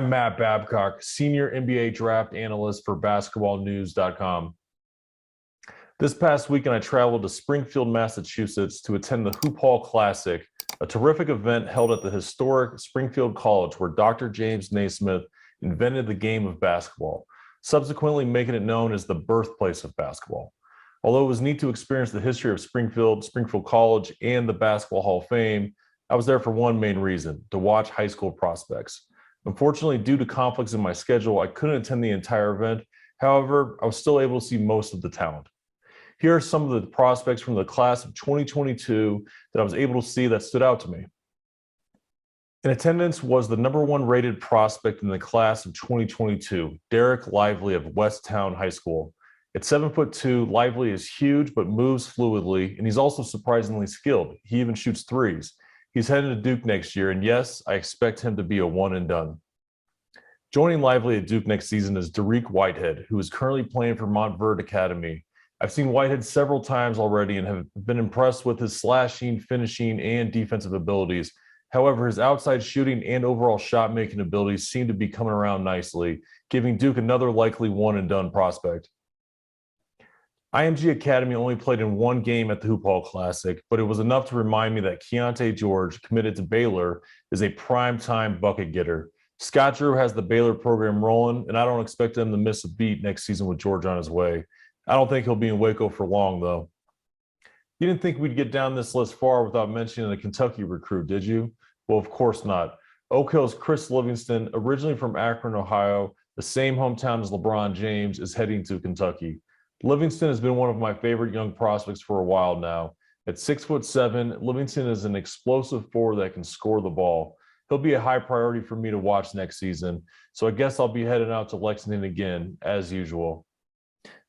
I'm Matt Babcock, Senior NBA Draft Analyst for BasketballNews.com. This past weekend, I traveled to Springfield, Massachusetts to attend the Hoophall Classic, a terrific event held at the historic Springfield College where Dr. James Naismith invented the game of basketball, subsequently making it known as the birthplace of basketball. Although it was neat to experience the history of Springfield College, and the Basketball Hall of Fame, I was there for one main reason: to watch high school prospects. Unfortunately, due to conflicts in my schedule, I couldn't attend the entire event. However, I was still able to see most of the talent. Here are some of the prospects from the class of 2022 that I was able to see that stood out to me. In attendance was the #1 rated prospect in the class of 2022, Dereck Lively of Westtown High School. At 7'2", Lively is huge but moves fluidly, and he's also surprisingly skilled. He even shoots threes. He's headed to Duke next year, and yes, I expect him to be a one and done. Joining Lively at Duke next season is Dari Whitehead, who is currently playing for Montverde Academy. I've seen Whitehead several times already and have been impressed with his slashing, finishing, and defensive abilities. However, his outside shooting and overall shot-making abilities seem to be coming around nicely, giving Duke another likely one-and-done prospect. IMG Academy only played in one game at the Hoophall Classic, but it was enough to remind me that Keyonte George, committed to Baylor, is a prime-time bucket getter. Scott Drew has the Baylor program rolling, and I don't expect them to miss a beat next season with George on his way. I don't think he'll be in Waco for long, though. You didn't think we'd get down this list far without mentioning a Kentucky recruit, did you? Well, of course not. Oak Hill's Chris Livingston, originally from Akron, Ohio, the same hometown as LeBron James, is heading to Kentucky. Livingston has been one of my favorite young prospects for a while now. At 6'7", Livingston is an explosive forward that can score the ball. He'll be a high priority for me to watch next season, so I guess I'll be heading out to Lexington again, as usual.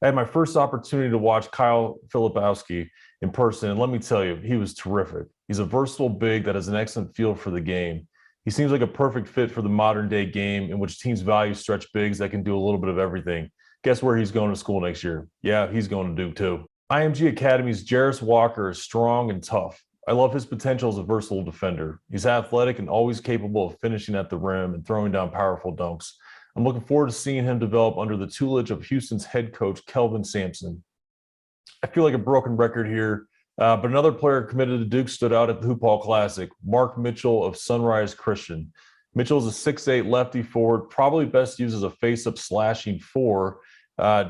I had my first opportunity to watch Kyle Filipowski in person, and let me tell you, he was terrific. He's a versatile big that has an excellent feel for the game. He seems like a perfect fit for the modern-day game in which teams value stretch bigs that can do a little bit of everything. Guess where he's going to school next year? Yeah, he's going to Duke too. IMG Academy's Jarace Walker is strong and tough. I love his potential as a versatile defender. He's athletic and always capable of finishing at the rim and throwing down powerful dunks. I'm looking forward to seeing him develop under the tutelage of Houston's head coach, Kelvin Sampson. I feel like a broken record here, but another player committed to Duke stood out at the Hoophall Classic, Mark Mitchell of Sunrise Christian. Mitchell is a 6'8" lefty forward, probably best used as a face-up slashing four.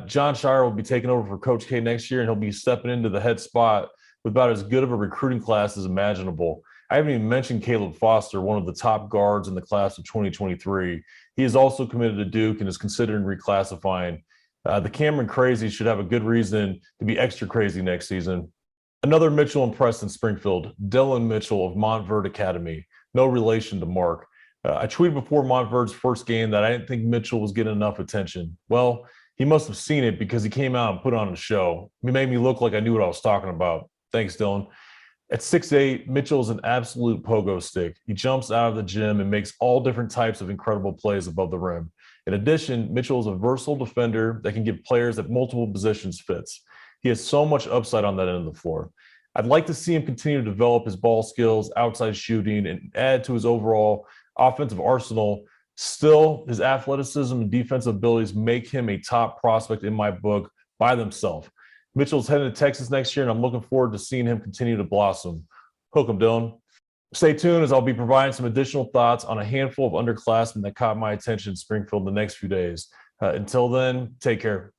John Shire will be taking over for Coach K next year, and he'll be stepping into the head spot with about as good of a recruiting class as imaginable. I haven't even mentioned Caleb Foster, one of the top guards in the class of 2023. He is also committed to Duke and is considering reclassifying. The Cameron Crazies should have a good reason to be extra crazy next season. Another Mitchell impressed in Springfield, Dillon Mitchell of Montverde Academy. No relation to Mark. I tweeted before Montverde's first game that I didn't think Mitchell was getting enough attention. Well, he must have seen it because he came out and put on a show. He made me look like I knew what I was talking about. Thanks, Dillon. At 6'8", Mitchell is an absolute pogo stick. He jumps out of the gym and makes all different types of incredible plays above the rim. In addition, Mitchell is a versatile defender that can give players at multiple positions fits. He has so much upside on that end of the floor. I'd like to see him continue to develop his ball skills, outside shooting, and add to his overall offensive arsenal. Still, his athleticism and defensive abilities make him a top prospect in my book by themselves. Mitchell's heading to Texas next year, and I'm looking forward to seeing him continue to blossom. Hook 'em, Dillon. Stay tuned as I'll be providing some additional thoughts on a handful of underclassmen that caught my attention in Springfield in the next few days. Until then, take care.